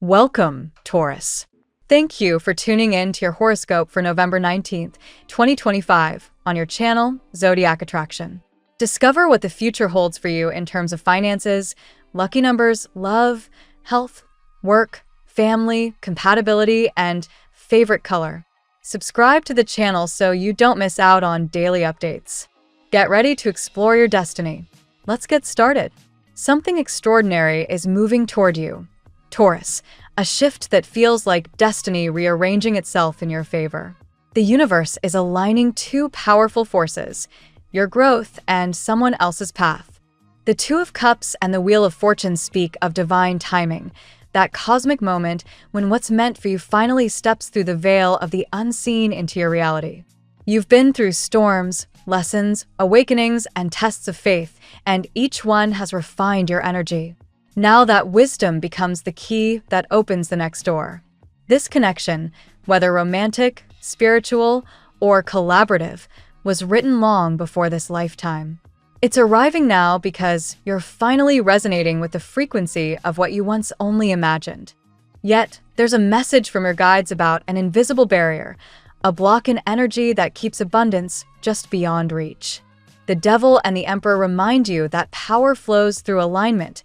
Welcome, Taurus. Thank you for tuning in to your horoscope for November 19th, 2025 on your channel, Zodiac Attraction. Discover what the future holds for you in terms of finances, lucky numbers, love, health, work, family, compatibility, and favorite color. Subscribe to the channel so you don't miss out on daily updates. Get ready to explore your destiny. Let's get started. Something extraordinary is moving toward you, Taurus, a shift that feels like destiny rearranging itself in your favor. The universe is aligning two powerful forces, your growth and someone else's path. The Two of Cups and the Wheel of Fortune speak of divine timing, that cosmic moment when what's meant for you finally steps through the veil of the unseen into your reality. You've been through storms, lessons, awakenings, and tests of faith, and each one has refined your energy. Now that wisdom becomes the key that opens the next door. This connection, whether romantic, spiritual, or collaborative, was written long before this lifetime. It's arriving now because you're finally resonating with the frequency of what you once only imagined. Yet, there's a message from your guides about an invisible barrier, a block in energy that keeps abundance just beyond reach. The Devil and the Emperor remind you that power flows through alignment,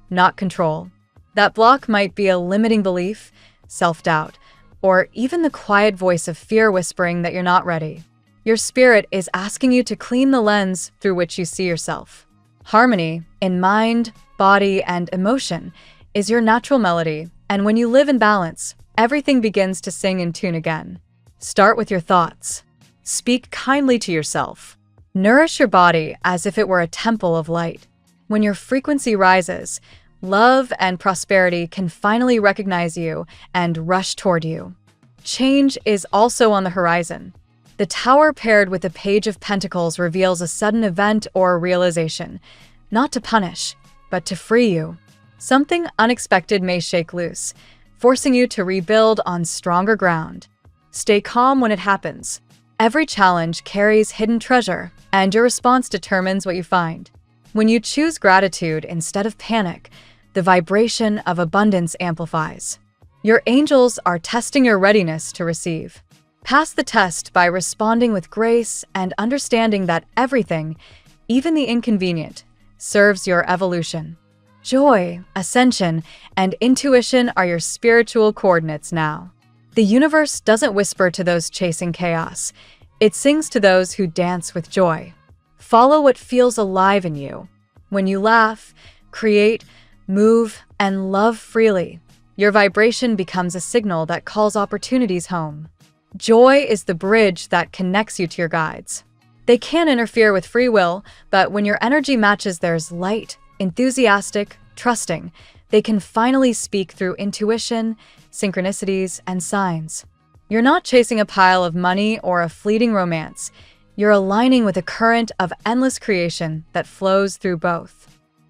not control. That block might be a limiting belief, self-doubt, or even the quiet voice of fear whispering that you're not ready. Your spirit is asking you to clean the lens through which you see yourself. Harmony, in mind, body, and emotion, is your natural melody, and when you live in balance, everything begins to sing in tune again. Start with your thoughts. Speak kindly to yourself. Nourish your body as if it were a temple of light. When your frequency rises, love and prosperity can finally recognize you and rush toward you. Change is also on the horizon. The Tower paired with the Page of Pentacles reveals a sudden event or realization, not to punish, but to free you. Something unexpected may shake loose, forcing you to rebuild on stronger ground. Stay calm when it happens. Every challenge carries hidden treasure, and your response determines what you find. When you choose gratitude instead of panic, the vibration of abundance amplifies. Your angels are testing your readiness to receive. Pass the test by responding with grace and understanding that everything, even the inconvenient, serves your evolution. Joy, ascension, and intuition are your spiritual coordinates now. The universe doesn't whisper to those chasing chaos. It sings to those who dance with joy. Follow what feels alive in you. When you laugh, create, move, and love freely, your vibration becomes a signal that calls opportunities home. Joy is the bridge that connects you to your guides. They can't interfere with free will, but when your energy matches theirs light, enthusiastic, trusting, they can finally speak through intuition, synchronicities, and signs. You're not chasing a pile of money or a fleeting romance. You're aligning with a current of endless creation that flows through both.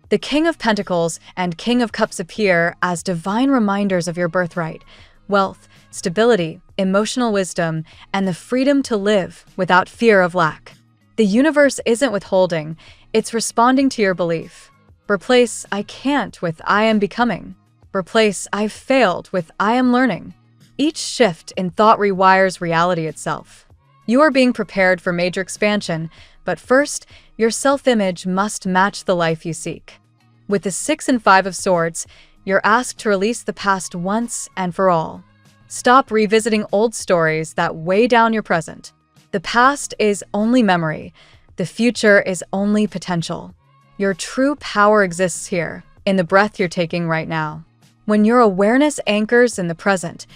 The King of Pentacles and King of Cups appear as divine reminders of your birthright, wealth, stability, emotional wisdom, and the freedom to live without fear of lack. The universe isn't withholding, it's responding to your belief. Replace "I can't" with "I am becoming." Replace "I've failed" with "I am learning." Each shift in thought rewires reality itself. You are being prepared for major expansion, but first, your self-image must match the life you seek. With the 6 and 5 of Swords, you're asked to release the past once and for all. Stop revisiting old stories that weigh down your present. The past is only memory. The future is only potential. Your true power exists here, in the breath you're taking right now. When your awareness anchors in the present,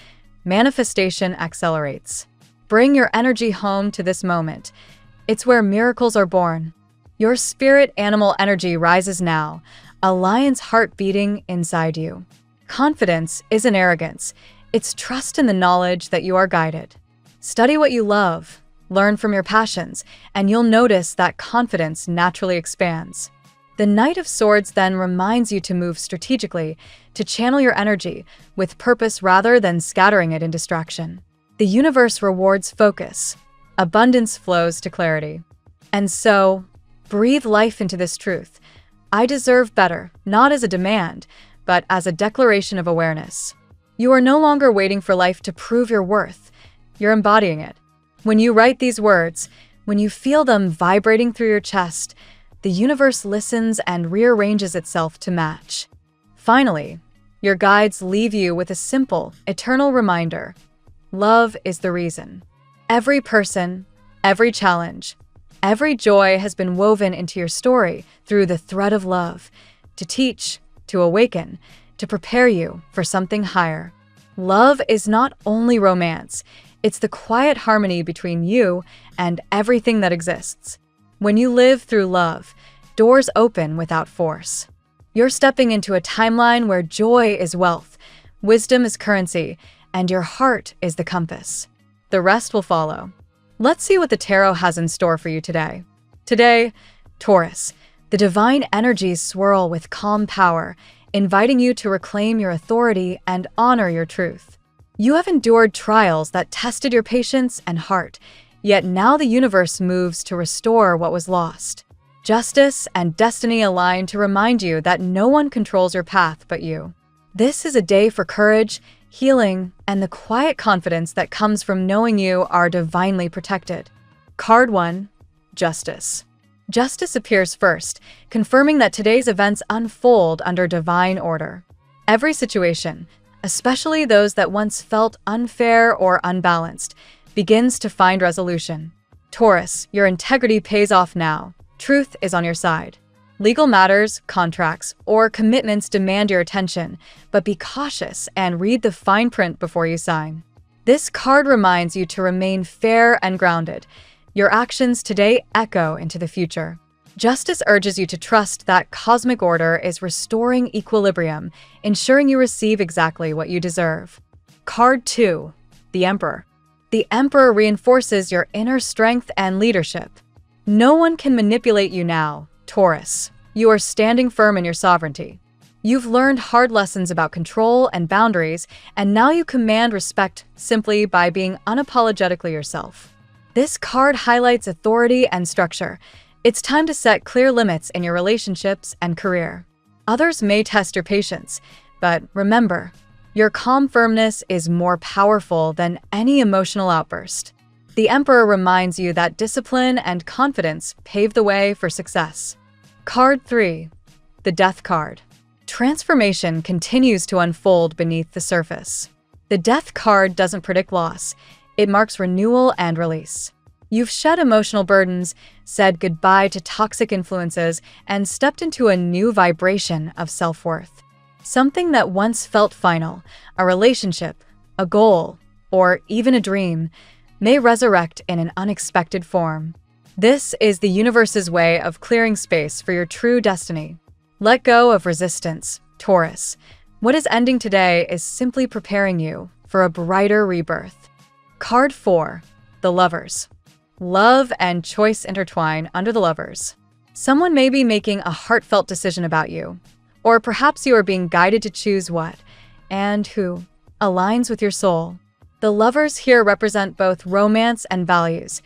manifestation accelerates. Bring your energy home to this moment. It's where miracles are born. Your spirit animal energy rises now, a lion's heart beating inside you. Confidence isn't arrogance. It's trust in the knowledge that you are guided. Study what you love, learn from your passions, and you'll notice that confidence naturally expands. The Knight of Swords then reminds you to move strategically, to channel your energy with purpose rather than scattering it in distraction. The universe rewards focus. Abundance flows to clarity. And so, breathe life into this truth. I deserve better, not as a demand, but as a declaration of awareness. You are no longer waiting for life to prove your worth. You're embodying it. When you write these words, when you feel them vibrating through your chest, the universe listens and rearranges itself to match. Finally, your guides leave you with a simple, eternal reminder. Love is the reason. Every person, every challenge, every joy has been woven into your story through the thread of love, to teach, to awaken, to prepare you for something higher. Love is not only romance, it's the quiet harmony between you and everything that exists. When you live through love, doors open without force. You're stepping into a timeline where joy is wealth, wisdom is currency, and your heart is the compass. The rest will follow. Let's see what the tarot has in store for you today. Today, Taurus, the divine energies swirl with calm power, inviting you to reclaim your authority and honor your truth. You have endured trials that tested your patience and heart, yet now the universe moves to restore what was lost. Justice and destiny align to remind you that no one controls your path but you. This is a day for courage, healing, and the quiet confidence that comes from knowing you are divinely protected. Card 1. Justice. Justice appears first, confirming that today's events unfold under divine order. Every situation, especially those that once felt unfair or unbalanced, begins to find resolution. Taurus, your integrity pays off now. Truth is on your side. Legal matters, contracts, or commitments demand your attention, but be cautious and read the fine print before you sign. This card reminds you to remain fair and grounded. Your actions today echo into the future. Justice urges you to trust that cosmic order is restoring equilibrium, ensuring you receive exactly what you deserve. Card 2. The Emperor. The Emperor reinforces your inner strength and leadership. No one can manipulate you now, Taurus. You are standing firm in your sovereignty. You've learned hard lessons about control and boundaries, and now you command respect simply by being unapologetically yourself. This card highlights authority and structure. It's time to set clear limits in your relationships and career. Others may test your patience, but remember, your calm firmness is more powerful than any emotional outburst. The Emperor reminds you that discipline and confidence pave the way for success. Card 3. The Death card. Transformation continues to unfold beneath the surface. The Death card doesn't predict loss. It marks renewal and release. You've shed emotional burdens, said goodbye to toxic influences, and stepped into a new vibration of self-worth. Something that once felt final, a relationship, a goal, or even a dream, may resurrect in an unexpected form. This is the universe's way of clearing space for your true destiny. Let go of resistance, Taurus. What is ending today is simply preparing you for a brighter rebirth. Card 4. The Lovers. Love and choice intertwine under the Lovers. Someone may be making a heartfelt decision about you, or perhaps you are being guided to choose what and who aligns with your soul. The Lovers here represent both romance and values.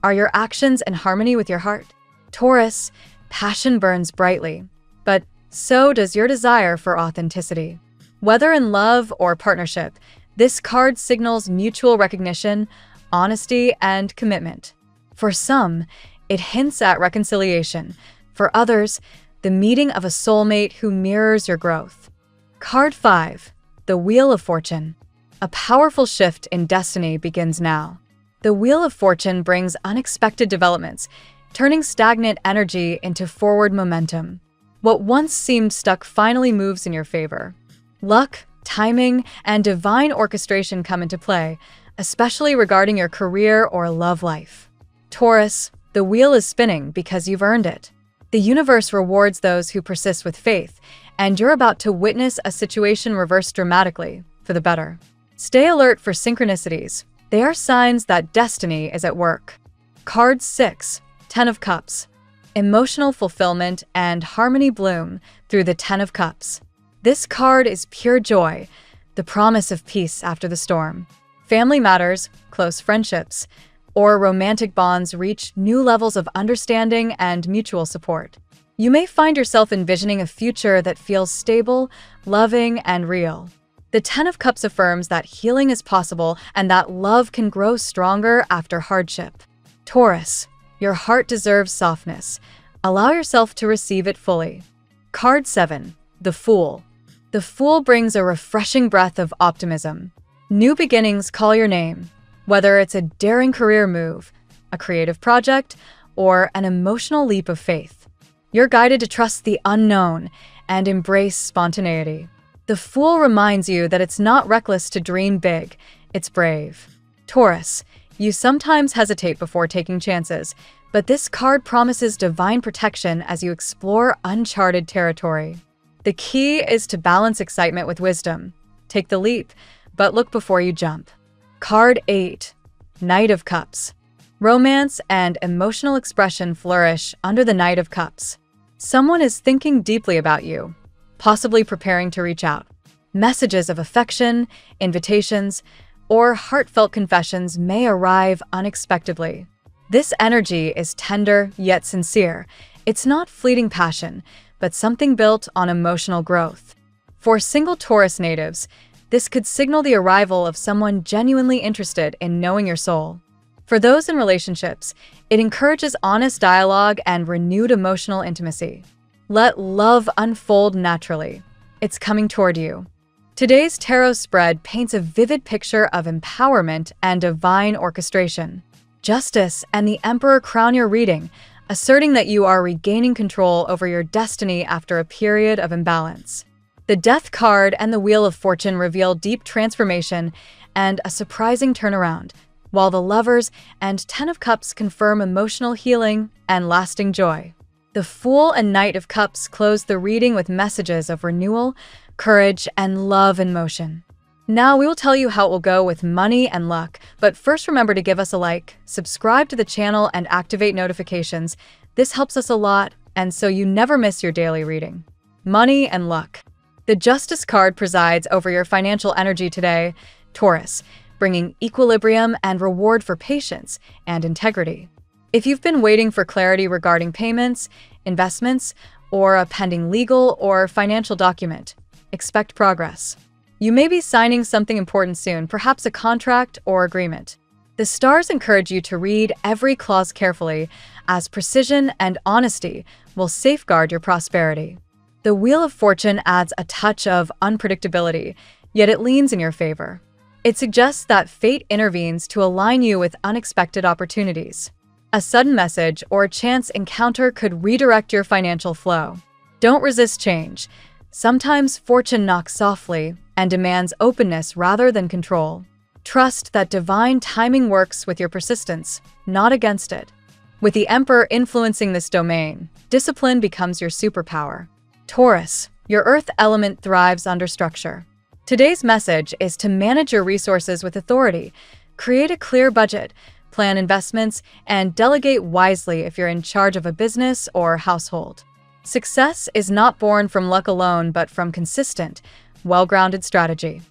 Are your actions in harmony with your heart? Taurus, passion burns brightly, but so does your desire for authenticity. Whether in love or partnership, this card signals mutual recognition, honesty, and commitment. For some, it hints at reconciliation. For others, the meeting of a soulmate who mirrors your growth. Card 5. The Wheel of Fortune. A powerful shift in destiny begins now. The Wheel of Fortune brings unexpected developments, turning stagnant energy into forward momentum. What once seemed stuck finally moves in your favor. Luck, timing, and divine orchestration come into play, especially regarding your career or love life. Taurus, the wheel is spinning because you've earned it. The universe rewards those who persist with faith, and you're about to witness a situation reverse dramatically for the better. Stay alert for synchronicities. They are signs that destiny is at work. Card 6. Ten of Cups. Emotional fulfillment and harmony bloom through the Ten of Cups. This card is pure joy, the promise of peace after the storm. Family matters, close friendships, or romantic bonds reach new levels of understanding and mutual support. You may find yourself envisioning a future that feels stable, loving, and real. The Ten of Cups affirms that healing is possible and that love can grow stronger after hardship. Taurus, your heart deserves softness. Allow yourself to receive it fully. Card 7. The Fool. The Fool brings a refreshing breath of optimism. New beginnings call your name, whether it's a daring career move, a creative project, or an emotional leap of faith. You're guided to trust the unknown and embrace spontaneity. The Fool reminds you that it's not reckless to dream big, it's brave. Taurus, you sometimes hesitate before taking chances, but this card promises divine protection as you explore uncharted territory. The key is to balance excitement with wisdom. Take the leap, but look before you jump. Card 8. Knight of Cups. Romance and emotional expression flourish under the Knight of Cups. Someone is thinking deeply about you, possibly preparing to reach out. Messages of affection, invitations, or heartfelt confessions may arrive unexpectedly. This energy is tender yet sincere. It's not fleeting passion, but something built on emotional growth. For single Taurus natives, this could signal the arrival of someone genuinely interested in knowing your soul. For those in relationships, it encourages honest dialogue and renewed emotional intimacy. Let love unfold naturally. It's coming toward you. Today's tarot spread paints a vivid picture of empowerment and divine orchestration. Justice and the Emperor crown your reading, asserting that you are regaining control over your destiny after a period of imbalance. The Death card and the Wheel of Fortune reveal deep transformation and a surprising turnaround, while the Lovers and Ten of Cups confirm emotional healing and lasting joy. The Fool and Knight of Cups close the reading with messages of renewal, courage, and love in motion. Now we will tell you how it will go with money and luck, but first remember to give us a like, subscribe to the channel, and activate notifications. This helps us a lot, and so you never miss your daily reading. Money and luck. The Justice card presides over your financial energy today, Taurus, bringing equilibrium and reward for patience and integrity. If you've been waiting for clarity regarding payments, investments, or a pending legal or financial document, expect progress. You may be signing something important soon, perhaps a contract or agreement. The stars encourage you to read every clause carefully, as precision and honesty will safeguard your prosperity. The Wheel of Fortune adds a touch of unpredictability, yet it leans in your favor. It suggests that fate intervenes to align you with unexpected opportunities. A sudden message or a chance encounter could redirect your financial flow. Don't resist change. Sometimes fortune knocks softly and demands openness rather than control. Trust that divine timing works with your persistence, not against it. With the Emperor influencing this domain, discipline becomes your superpower. Taurus, your earth element thrives under structure. Today's message is to manage your resources with authority, create a clear budget, plan investments, and delegate wisely if you're in charge of a business or household. Success is not born from luck alone, but from consistent, well-grounded strategy.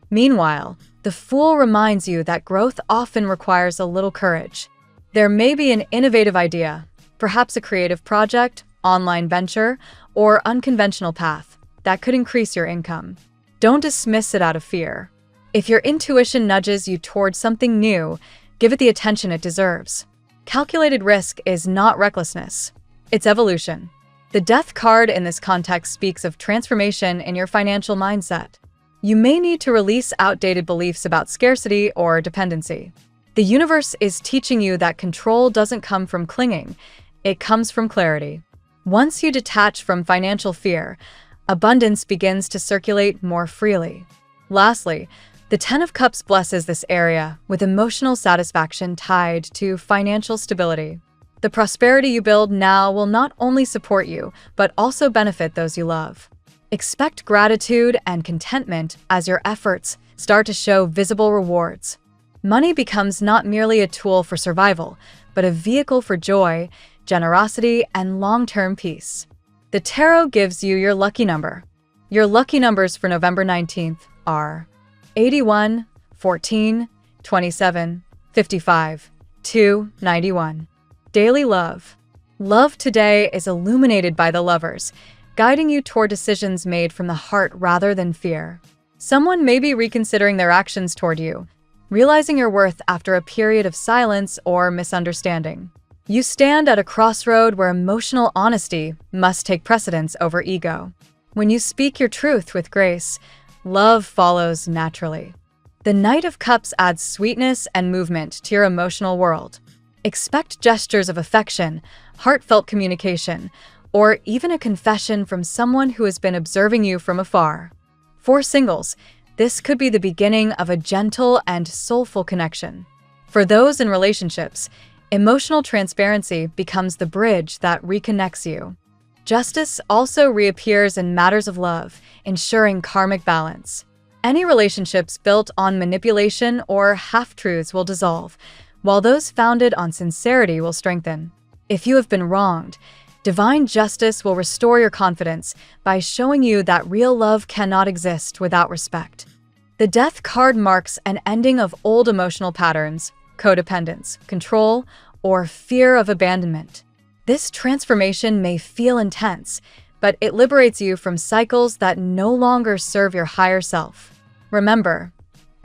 Meanwhile, the Fool reminds you that growth often requires a little courage. There may be an innovative idea, perhaps a creative project, online venture, or unconventional path that could increase your income. Don't dismiss it out of fear. If your intuition nudges you towards something new, give it the attention it deserves. Calculated risk is not recklessness, it's evolution. The Death card in this context speaks of transformation in your financial mindset. You may need to release outdated beliefs about scarcity or dependency. The universe is teaching you that control doesn't come from clinging, it comes from clarity. Once you detach from financial fear, abundance begins to circulate more freely. Lastly, the Ten of Cups blesses this area with emotional satisfaction tied to financial stability. The prosperity you build now will not only support you, but also benefit those you love. Expect gratitude and contentment as your efforts start to show visible rewards. Money becomes not merely a tool for survival, but a vehicle for joy, generosity, and long-term peace. The tarot gives you your lucky number. Your lucky numbers for November 19th are 81, 14, 27, 55, 2, 91. Daily love. Love today is illuminated by the Lovers, guiding you toward decisions made from the heart rather than fear. Someone may be reconsidering their actions toward you, realizing your worth after a period of silence or misunderstanding. You stand at a crossroad where emotional honesty must take precedence over ego. When you speak your truth with grace, love follows naturally. The Knight of Cups adds sweetness and movement to your emotional world. Expect gestures of affection, heartfelt communication, or even a confession from someone who has been observing you from afar. For singles, this could be the beginning of a gentle and soulful connection. For those in relationships, emotional transparency becomes the bridge that reconnects you. Justice also reappears in matters of love, ensuring karmic balance. Any relationships built on manipulation or half-truths will dissolve, while those founded on sincerity will strengthen. If you have been wronged, divine justice will restore your confidence by showing you that real love cannot exist without respect. The Death card marks an ending of old emotional patterns, codependence, control, or fear of abandonment. This transformation may feel intense, but it liberates you from cycles that no longer serve your higher self. Remember,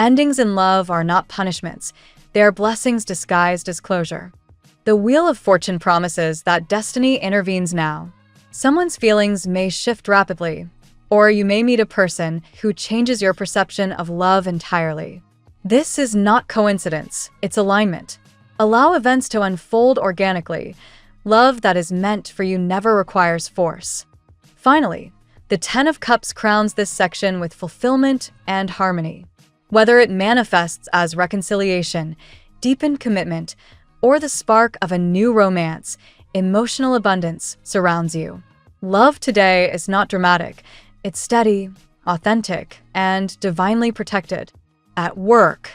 endings in love are not punishments, they are blessings disguised as closure. The Wheel of Fortune promises that destiny intervenes now. Someone's feelings may shift rapidly, or you may meet a person who changes your perception of love entirely. This is not coincidence, it's alignment. Allow events to unfold organically. Love that is meant for you never requires force. Finally, the Ten of Cups crowns this section with fulfillment and harmony. Whether it manifests as reconciliation, deepened commitment, or the spark of a new romance, emotional abundance surrounds you. Love today is not dramatic. It's steady, authentic, and divinely protected. At work,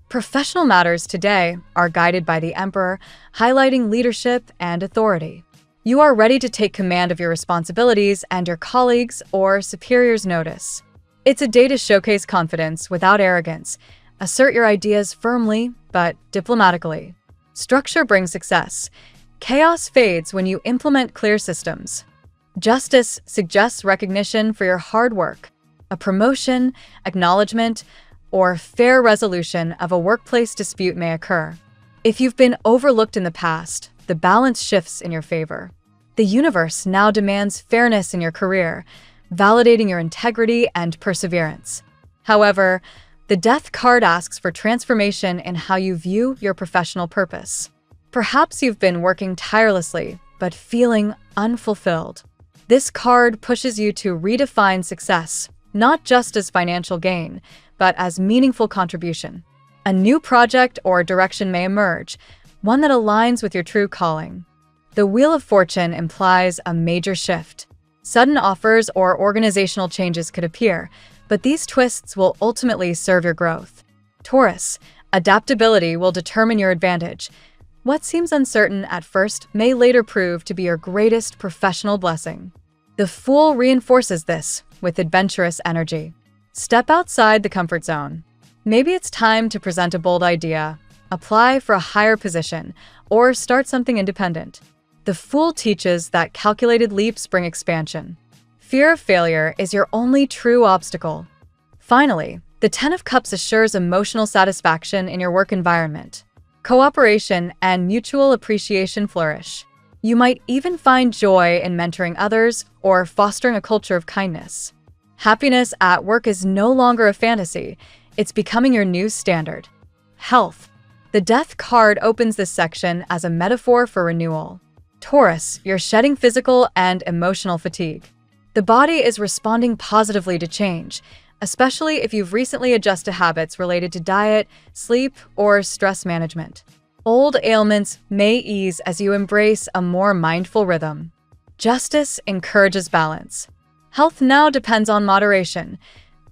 professional matters today are guided by the Emperor, highlighting leadership and authority. You are ready to take command of your responsibilities, and your colleagues or superiors notice. It's a day to showcase confidence without arrogance. Assert your ideas firmly but diplomatically. Structure brings success. Chaos fades when you implement clear systems. Justice suggests recognition for your hard work. A promotion, acknowledgement, or fair resolution of a workplace dispute may occur. If you've been overlooked in the past, the balance shifts in your favor. The universe now demands fairness in your career, validating your integrity and perseverance. However, the Death card asks for transformation in how you view your professional purpose. Perhaps you've been working tirelessly, but feeling unfulfilled. This card pushes you to redefine success, not just as financial gain, but as meaningful contribution. A new project or direction may emerge, one that aligns with your true calling. The Wheel of Fortune implies a major shift. Sudden offers or organizational changes could appear, but these twists will ultimately serve your growth. Taurus, adaptability will determine your advantage. What seems uncertain at first may later prove to be your greatest professional blessing. The Fool reinforces this with adventurous energy. Step outside the comfort zone. Maybe it's time to present a bold idea, apply for a higher position, or start something independent. The Fool teaches that calculated leaps bring expansion. Fear of failure is your only true obstacle. Finally, the Ten of Cups assures emotional satisfaction in your work environment. Cooperation and mutual appreciation flourish. You might even find joy in mentoring others or fostering a culture of kindness. Happiness at work is no longer a fantasy, it's becoming your new standard. Health. The Death card opens this section as a metaphor for renewal. Taurus, you're shedding physical and emotional fatigue. The body is responding positively to change, especially if you've recently adjusted habits related to diet, sleep, or stress management. Old ailments may ease as you embrace a more mindful rhythm. Justice encourages balance. Health now depends on moderation.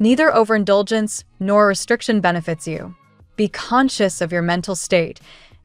Neither overindulgence nor restriction benefits you. Be conscious of your mental state.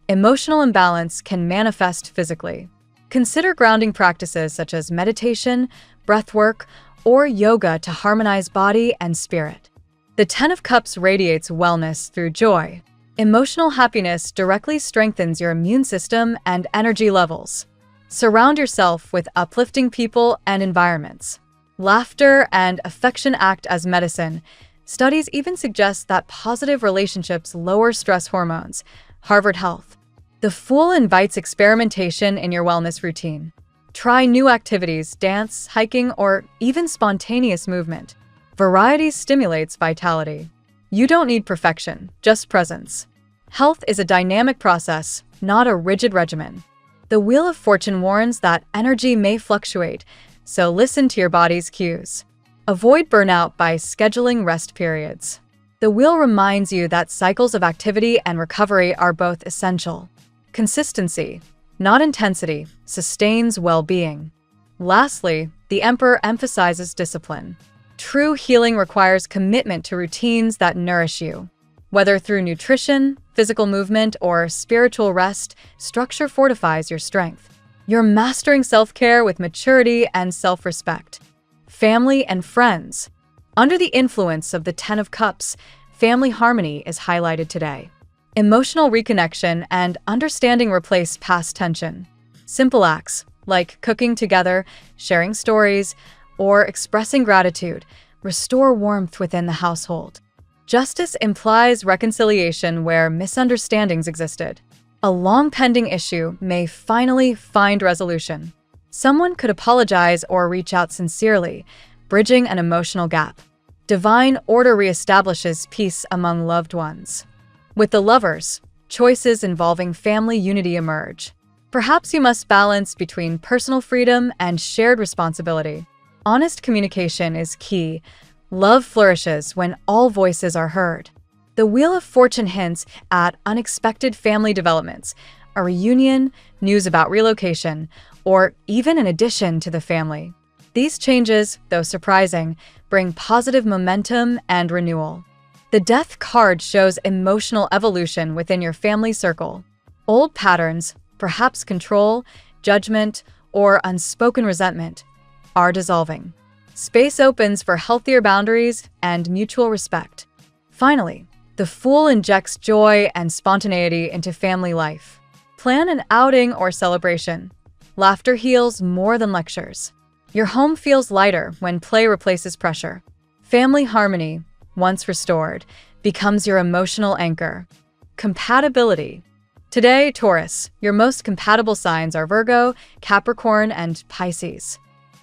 Emotional imbalance can manifest physically. Consider grounding practices such as meditation, breathwork, or yoga to harmonize body and spirit. The Ten of Cups radiates wellness through joy. Emotional happiness directly strengthens your immune system and energy levels. Surround yourself with uplifting people and environments. Laughter and affection act as medicine, Studies even suggest that positive relationships lower stress hormones. Harvard Health. The Fool invites experimentation in your wellness routine. Try new activities, dance, hiking, or even spontaneous movement. Variety stimulates vitality. You don't need perfection, just presence. Health is a dynamic process, not a rigid regimen. The Wheel of Fortune warns that energy may fluctuate, so listen to your body's cues. Avoid burnout by scheduling rest periods. The wheel reminds you that cycles of activity and recovery are both essential. Consistency, not intensity, sustains well-being. Lastly, the Emperor emphasizes discipline. True healing requires commitment to routines that nourish you. Whether through nutrition, physical movement, or spiritual rest, structure fortifies your strength. You're mastering self-care with maturity and self-respect. Family and friends. Under the influence of the Ten of Cups, family harmony is highlighted today. Emotional reconnection and understanding replace past tension. Simple acts, like cooking together, sharing stories, or expressing gratitude, restore warmth within the household. Justice implies reconciliation where misunderstandings existed. A long-pending issue may finally find resolution. Someone could apologize or reach out sincerely, bridging an emotional gap. Divine order reestablishes peace among loved ones. With the Lovers, choices involving family unity emerge. Perhaps you must balance between personal freedom and shared responsibility. Honest communication is key. Love flourishes when all voices are heard. The Wheel of Fortune hints at unexpected family developments, a reunion, news about relocation, or even an addition to the family. These changes, though surprising, bring positive momentum and renewal. The Death card shows emotional evolution within your family circle. Old patterns, perhaps control, judgment, or unspoken resentment, are dissolving. Space opens for healthier boundaries and mutual respect. Finally, the Fool injects joy and spontaneity into family life. Plan an outing or celebration. Laughter heals more than lectures. Your home feels lighter when play replaces pressure. Family harmony, once restored, becomes your emotional anchor. Compatibility. Today, Taurus, your most compatible signs are Virgo, Capricorn, and Pisces.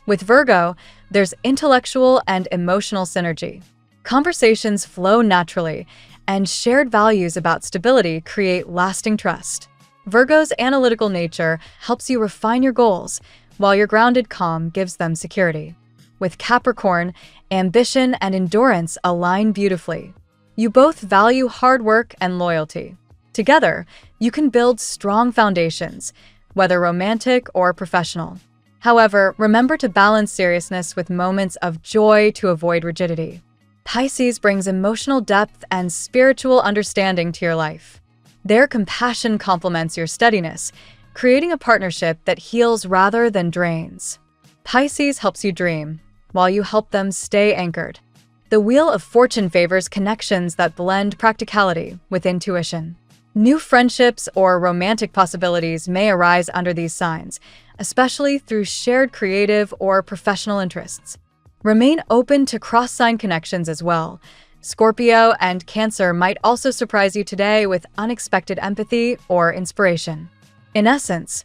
With Virgo, there's intellectual and emotional synergy. Conversations flow naturally, and shared values about stability create lasting trust. Virgo's analytical nature helps you refine your goals, while your grounded calm gives them security. With Capricorn, ambition and endurance align beautifully. You both value hard work and loyalty. Together, you can build strong foundations, whether romantic or professional. However, remember to balance seriousness with moments of joy to avoid rigidity. Pisces brings emotional depth and spiritual understanding to your life. Their compassion complements your steadiness, creating a partnership that heals rather than drains. Pisces helps you dream, while you help them stay anchored. The Wheel of Fortune favors connections that blend practicality with intuition. New friendships or romantic possibilities may arise under these signs, especially through shared creative or professional interests. Remain open to cross-sign connections as well. Scorpio and Cancer might also surprise you today with unexpected empathy or inspiration. In essence,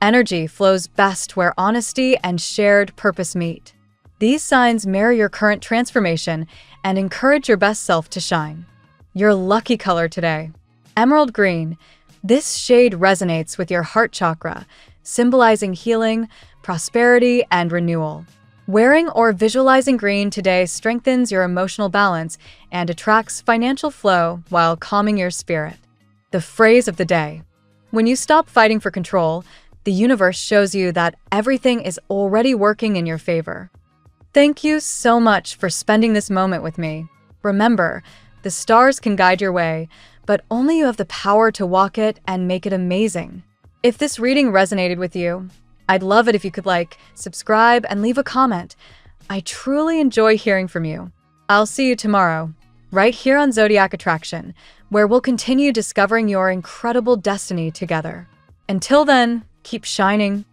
energy flows best where honesty and shared purpose meet. These signs mirror your current transformation and encourage your best self to shine. Your lucky color today: Emerald Green. This shade resonates with your heart chakra, symbolizing healing, prosperity, and renewal. Wearing or visualizing green today strengthens your emotional balance and attracts financial flow while calming your spirit. The phrase of the day: when you stop fighting for control, the universe shows you that everything is already working in your favor. Thank you so much for spending this moment with me. Remember, the stars can guide your way, but only you have the power to walk it and make it amazing. If this reading resonated with you, I'd love it if you could like, subscribe, and leave a comment. I truly enjoy hearing from you. I'll see you tomorrow, right here on Zodiac Attraction, where we'll continue discovering your incredible destiny together. Until then, keep shining.